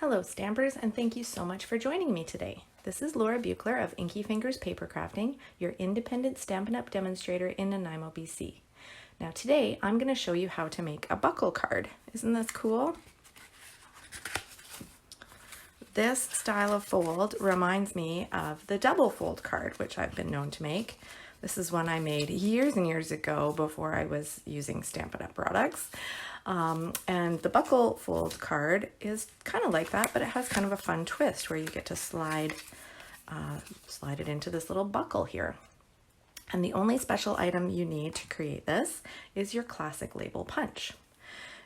Hello Stampers, and thank you so much for joining me today. This is Laura Buechler of Inky Fingers Papercrafting, your independent Stampin' Up! Demonstrator in Nanaimo, BC. Now today I'm going to show you how to make a buckle card. Isn't this cool? This style of fold reminds me of the double fold card, which I've been known to make. This is one I made years and years ago before I was using Stampin' Up! Products. And the buckle fold card is kind of like that, but it has kind of a fun twist where you get to slide it into this little buckle here. And the only special item you need to create this is your classic label punch.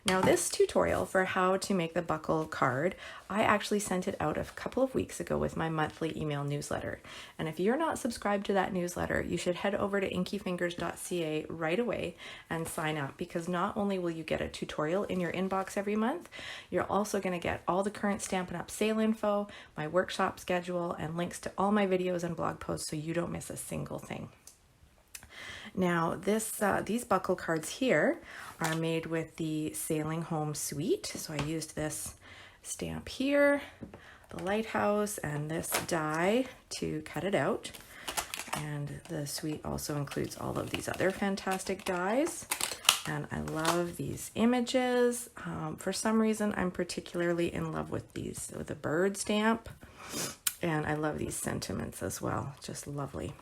Now this tutorial for how to make the buckle card, I actually sent it out a couple of weeks ago with my monthly email newsletter. And if you're not subscribed to that newsletter, you should head over to inkyfingers.ca right away and sign up, because not only will you get a tutorial in your inbox every month, you're also going to get all the current Stampin' Up! Sale info, my workshop schedule, and links to all my videos and blog posts so you don't miss a single thing. Now these buckle cards here are made with the Sailing Home Suite. So I used this stamp here, the lighthouse, and this die to cut it out. And the suite also includes all of these other fantastic dies. And I love these images. For some reason, I'm particularly in love with these, with the bird stamp. And I love these sentiments as well, just lovely.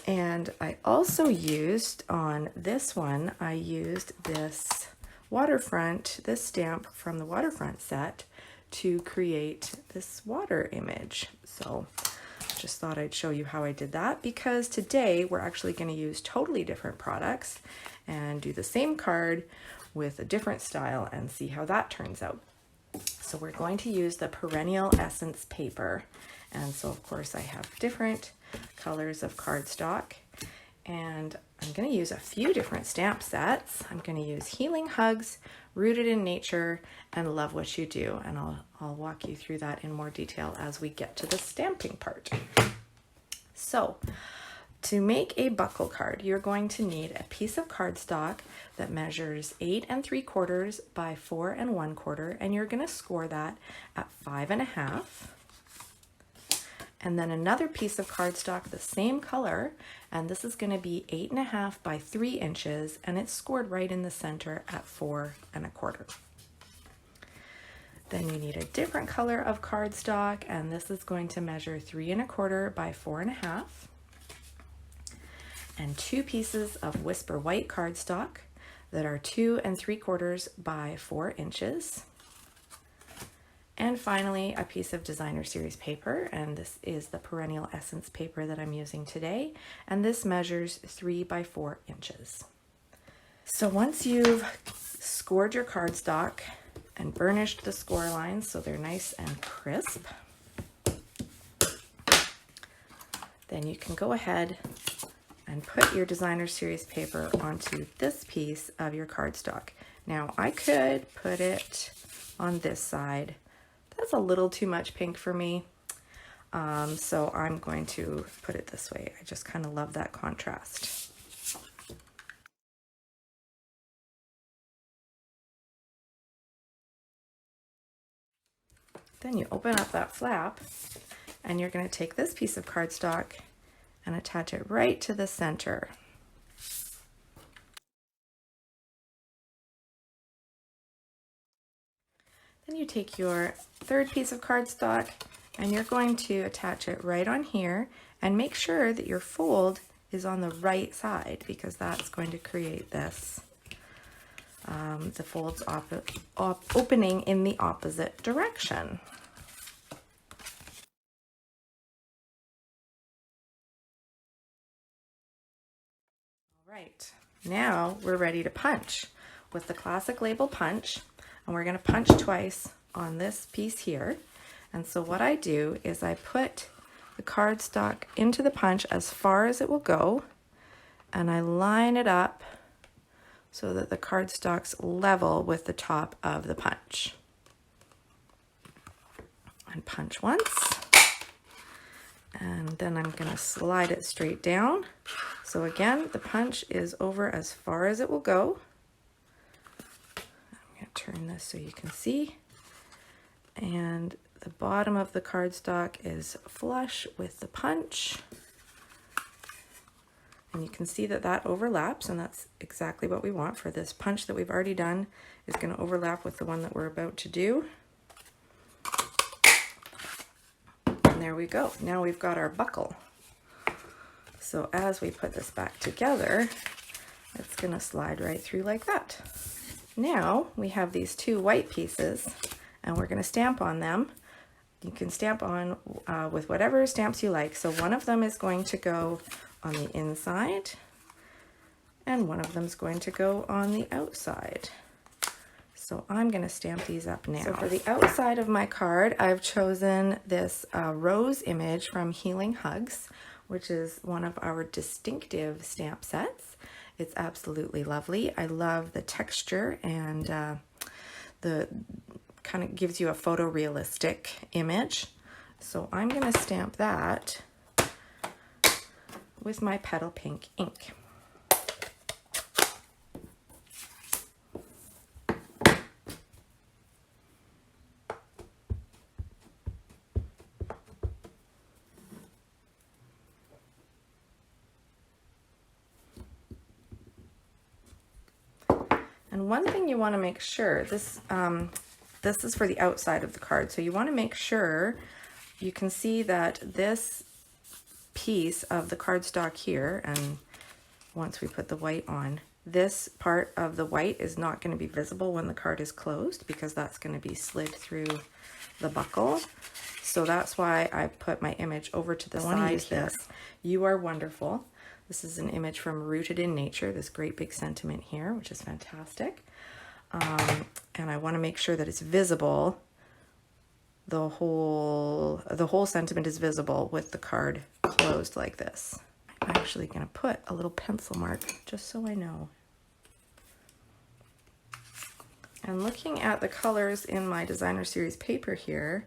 And I also used on this one, I used this Waterfront, this stamp from the Waterfront set to create this water image. So just thought I'd show you how I did that, because today we're actually going to use totally different products and do the same card with a different style and see how that turns out. So we're going to use the Perennial Essence paper. And so of course I have different colors of cardstock, and I'm going to use a few different stamp sets. I'm going to use Healing Hugs, Rooted in Nature, and Love What You Do, and I'll walk you through that in more detail as we get to the stamping part. So to make a buckle card, you're going to need a piece of cardstock that measures 8 3/4 by 4 1/4, and you're going to score that at 5 1/2. And then another piece of cardstock, the same color, and this is going to be 8 1/2 by 3 inches, and it's scored right in the center at 4 1/4. Then you need a different color of cardstock, and this is going to measure 3 1/4 by 4 1/2. And 2 pieces of Whisper White cardstock that are 2 3/4 by 4 inches. And finally, a piece of Designer Series paper, and this is the Perennial Essence paper that I'm using today, and this measures 3 by 4 inches. So once you've scored your cardstock and burnished the score lines so they're nice and crisp, then you can go ahead and put your Designer Series paper onto this piece of your cardstock. Now I could put it on this side. That's a little too much pink for me, so I'm going to put it this way. I just kind of love that contrast. Then you open up that flap, and you're going to take this piece of cardstock and attach it right to the center. Then you take your third piece of cardstock and you're going to attach it right on here, and make sure that your fold is on the right side, because that's going to create this, the folds opening in the opposite direction. All right, now we're ready to punch with the classic label punch. And we're going to punch twice on this piece here. And so what I do is I put the cardstock into the punch as far as it will go, and I line it up so that the cardstock's level with the top of the punch. And punch once, and then I'm going to slide it straight down. So again, the punch is over as far as it will go. Turn this so you can see, And the bottom of the cardstock is flush with the punch. And you can see that that overlaps, and that's exactly what we want for this punch that we've already done is going to overlap with the one that we're about to do. And there we go. Now we've got our buckle. So as we put this back together, it's going to slide right through like that. Now we have these two white pieces, and we're going to stamp on them. You can stamp on with whatever stamps you like. So one of them is going to go on the inside, and one of them is going to go on the outside. So I'm going to stamp these up now. So for the outside of my card, I've chosen this rose image from Healing Hugs, which is one of our distinctive stamp sets. It's absolutely lovely. I love the texture, and the kind of gives you a photorealistic image. So I'm going to stamp that with my Petal Pink ink. And one thing you want to make sure, this is for the outside of the card, so you want to make sure you can see that this piece of the cardstock here, and once we put the white on, this part of the white is not going to be visible when the card is closed, because that's going to be slid through the buckle. So that's why I put my image over to the side here. You Are Wonderful. This is an image from Rooted in Nature, this great big sentiment here, which is fantastic. And I want to make sure that it's visible. The whole sentiment is visible with the card closed like this. I'm actually going to put a little pencil mark just so I know. And looking at the colors in my designer series paper here,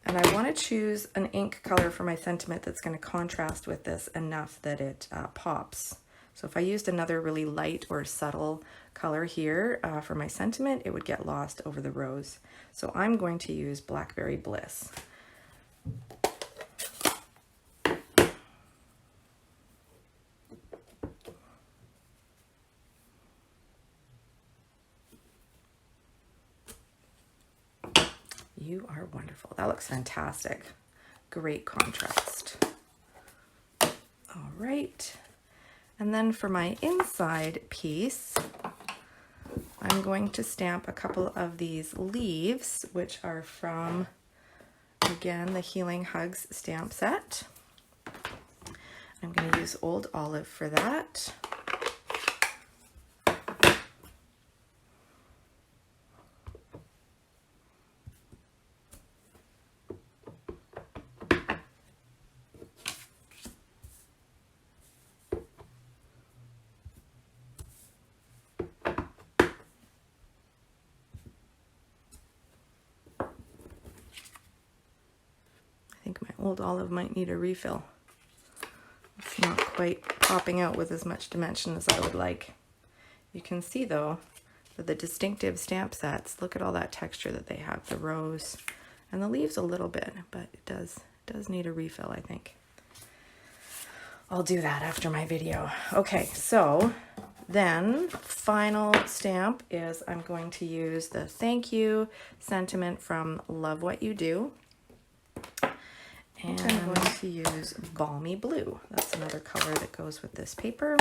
and I want to choose an ink color for my sentiment that's going to contrast with this enough that it pops. So if I used another really light or subtle color here for my sentiment, it would get lost over the rose. So I'm going to use Blackberry Bliss. You Are Wonderful. That looks fantastic. Great contrast. All right. And then for my inside piece, I'm going to stamp a couple of these leaves, which are from, again, the Healing Hugs stamp set. I'm going to use Old Olive for that. I think my Old Olive might need a refill. It's not quite popping out with as much dimension as I would like. You can see though that the distinctive stamp sets, look at all that texture that they have, the rose and the leaves a little bit, but it does need a refill, I think. I'll do that after my video. Okay, so then final stamp is I'm going to use the thank you sentiment from Love What You Do. And I'm going to use Balmy Blue. That's another color that goes with this paper.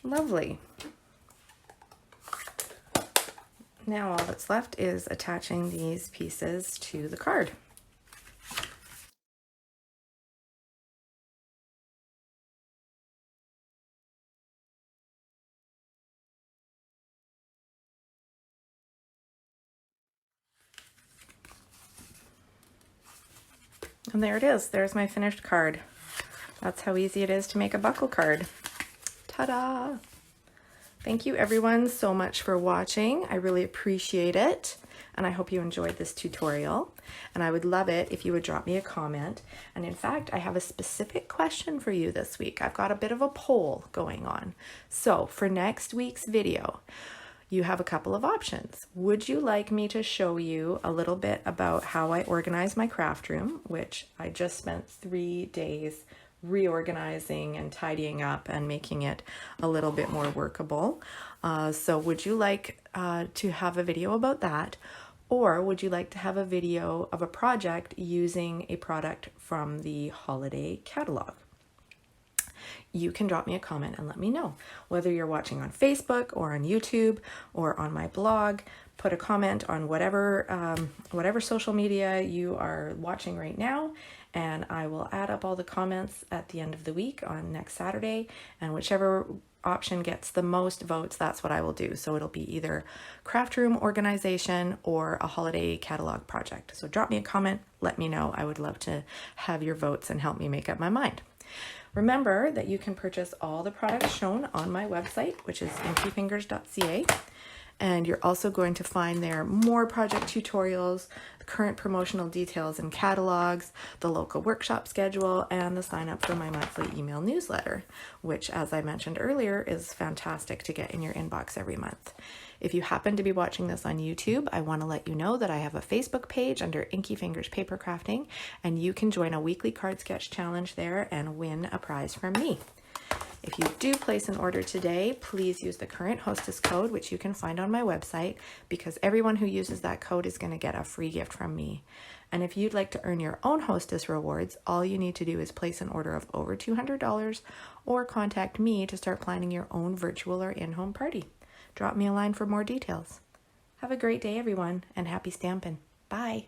Lovely. Now all that's left is attaching these pieces to the card. And there it is. There's my finished card. That's how easy it is to make a buckle card. Ta-da! Thank you everyone so much for watching. I really appreciate it. and I hope you enjoyed this tutorial, and I would love it if you would drop me a comment. And in fact, I have a specific question for you this week. I've got a bit of a poll going on. So for next week's video, you have a couple of options. Would you like me to show you a little bit about how I organize my craft room, which I just spent 3 days reorganizing and tidying up and making it a little bit more workable? So would you like to have a video about that? Or would you like to have a video of a project using a product from the holiday catalog? You can drop me a comment and let me know. Whether you're watching on Facebook or on YouTube or on my blog, put a comment on whatever social media you are watching right now, and I will add up all the comments at the end of the week on next Saturday, and whichever option gets the most votes, that's what I will do. So it'll be either craft room organization or a holiday catalog project. So drop me a comment, let me know. I would love to have your votes and help me make up my mind. Remember that you can purchase all the products shown on my website, which is inkyfingers.ca. And you're also going to find there more project tutorials, current promotional details and catalogs, the local workshop schedule, and the sign up for my monthly email newsletter, which, as I mentioned earlier, is fantastic to get in your inbox every month. If you happen to be watching this on YouTube, I want to let you know that I have a Facebook page under Inky Fingers Papercrafting, and you can join a weekly card sketch challenge there and win a prize from me. If you do place an order today, please use the current Hostess code, which you can find on my website, because everyone who uses that code is going to get a free gift from me. And if you'd like to earn your own Hostess rewards, all you need to do is place an order of over $200 or contact me to start planning your own virtual or in-home party. Drop me a line for more details. Have a great day, everyone, and happy stampin'. Bye.